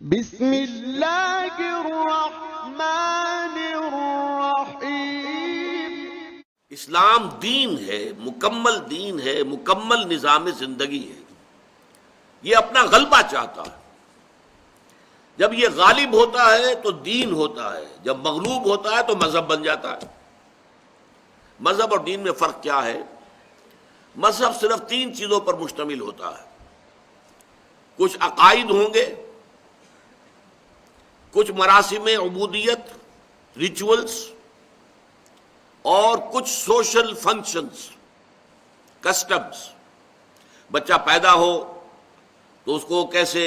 بسم اللہ الرحمن الرحیم۔ اسلام دین ہے، مکمل دین ہے، مکمل نظام زندگی ہے۔ یہ اپنا غلبہ چاہتا ہے۔ جب یہ غالب ہوتا ہے تو دین ہوتا ہے، جب مغلوب ہوتا ہے تو مذہب بن جاتا ہے۔ مذہب اور دین میں فرق کیا ہے؟ مذہب صرف 3 چیزوں پر مشتمل ہوتا ہے۔ کچھ عقائد ہوں گے، کچھ مراسم عبودیت، ریچولز، اور کچھ سوشل فنکشنز، کسٹمز۔ بچہ پیدا ہو تو اس کو کیسے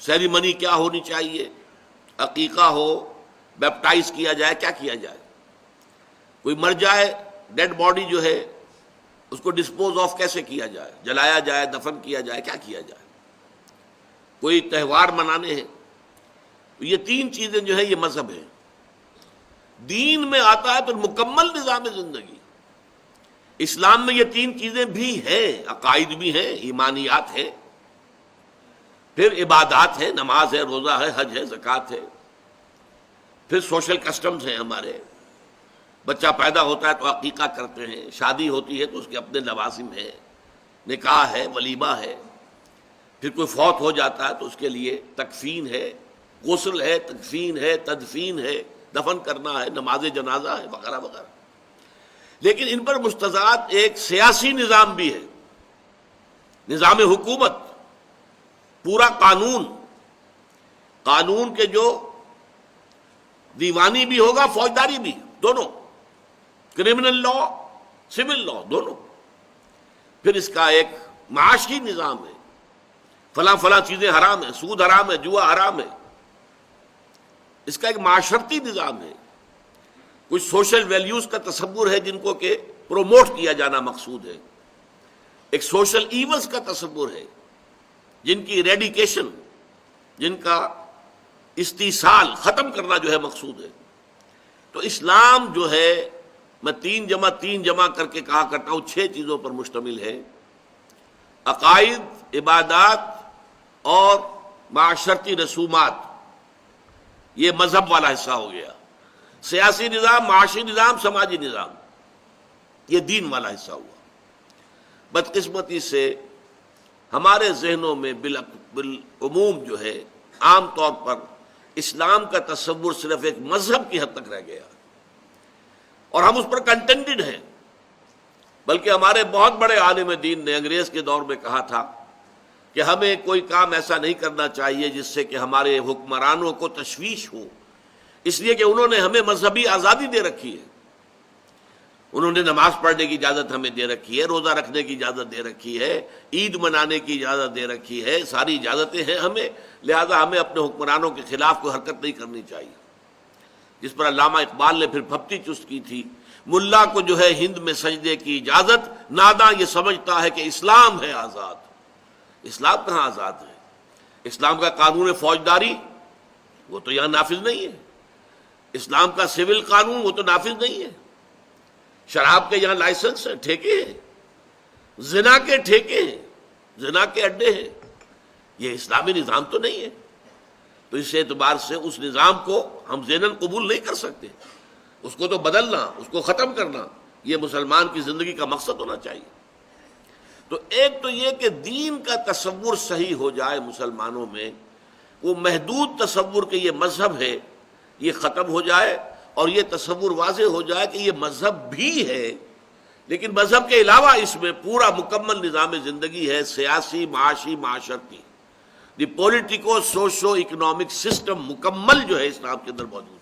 سیریمنی کیا ہونی چاہیے، عقیقہ ہو، بیپٹائز کیا جائے، کیا کیا جائے۔ کوئی مر جائے، ڈیڈ باڈی جو ہے اس کو ڈسپوز آف کیسے کیا جائے، جلایا جائے، دفن کیا جائے، کیا کیا جائے۔ کوئی تہوار منانے ہیں۔ یہ 3 چیزیں جو ہے یہ مذہب ہے۔ دین میں آتا ہے تو مکمل نظام زندگی۔ اسلام میں یہ 3 چیزیں بھی ہیں، عقائد بھی ہیں، ایمانیات ہیں، پھر عبادات ہیں، نماز ہے، روزہ ہے، حج ہے، زکوٰۃ ہے، پھر سوشل کسٹمز ہیں ہمارے۔ بچہ پیدا ہوتا ہے تو عقیقہ کرتے ہیں، شادی ہوتی ہے تو اس کے اپنے لوازم ہیں، نکاح ہے، ولیمہ ہے، پھر کوئی فوت ہو جاتا ہے تو اس کے لیے تکفین ہے، غسل ہے، تکفین ہے، تدفین ہے، دفن کرنا ہے، نماز جنازہ ہے، وغیرہ وغیرہ۔ لیکن ان پر مستضاد ایک سیاسی نظام بھی ہے، نظام حکومت، پورا قانون کے جو دیوانی بھی ہوگا، فوجداری بھی، دونوں، کرمنل لا، سول لا، دونوں۔ پھر اس کا ایک معاشی نظام ہے، فلاں چیزیں حرام ہیں، سود حرام ہے، جوا حرام ہے۔ اس کا ایک معاشرتی نظام ہے، کچھ سوشل ویلیوز کا تصور ہے جن کو کہ پروموٹ کیا جانا مقصود ہے، ایک سوشل ایونز کا تصور ہے جن کی ریڈیکیشن، جن کا استیصال، ختم کرنا جو ہے مقصود ہے۔ تو اسلام جو ہے، میں 3 جمع کر کے کہا کرتا ہوں، 6 چیزوں پر مشتمل ہے: عقائد، عبادات اور معاشرتی رسومات۔ یہ مذہب والا حصہ ہو گیا۔ سیاسی نظام، معاشی نظام، سماجی نظام، یہ دین والا حصہ ہوا۔ بدقسمتی سے ہمارے ذہنوں میں بالعموم جو ہے، عام طور پر اسلام کا تصور صرف ایک مذہب کی حد تک رہ گیا، اور ہم اس پر کنٹینٹڈ ہیں۔ بلکہ ہمارے بہت بڑے عالم دین نے انگریز کے دور میں کہا تھا کہ ہمیں کوئی کام ایسا نہیں کرنا چاہیے جس سے کہ ہمارے حکمرانوں کو تشویش ہو، اس لیے کہ انہوں نے ہمیں مذہبی آزادی دے رکھی ہے۔ انہوں نے نماز پڑھنے کی اجازت ہمیں دے رکھی ہے، روزہ رکھنے کی اجازت دے رکھی ہے، عید منانے کی اجازت دے رکھی ہے، ساری اجازتیں ہیں ہمیں، لہذا ہمیں اپنے حکمرانوں کے خلاف کوئی حرکت نہیں کرنی چاہیے۔ جس پر علامہ اقبال نے پھر پھپتی چست کی تھی، ملا کو جو ہے ہند میں سجدے کی اجازت، ناداں یہ سمجھتا ہے کہ اسلام ہے آزاد۔ اسلام کہاں آزاد ہے؟ اسلام کا قانون فوجداری وہ تو یہاں نافذ نہیں ہے، اسلام کا سول قانون وہ تو نافذ نہیں ہے، شراب کے یہاں لائسنس ہیں، ٹھیکے ہیں، زنا کے ٹھیکے ہیں، زنا کے اڈے ہیں۔ یہ اسلامی نظام تو نہیں ہے۔ تو اس اعتبار سے اس نظام کو ہم ذہناً قبول نہیں کر سکتے، اس کو تو بدلنا، اس کو ختم کرنا، یہ مسلمان کی زندگی کا مقصد ہونا چاہیے۔ تو ایک تو یہ کہ دین کا تصور صحیح ہو جائے مسلمانوں میں، وہ محدود تصور کہ یہ مذہب ہے یہ ختم ہو جائے، اور یہ تصور واضح ہو جائے کہ یہ مذہب بھی ہے، لیکن مذہب کے علاوہ اس میں پورا مکمل نظام زندگی ہے، سیاسی، معاشی، معاشرتی، دی پولیٹیکو سوشو اکنامک سسٹم مکمل جو ہے اسلام کے اندر موجود ہے۔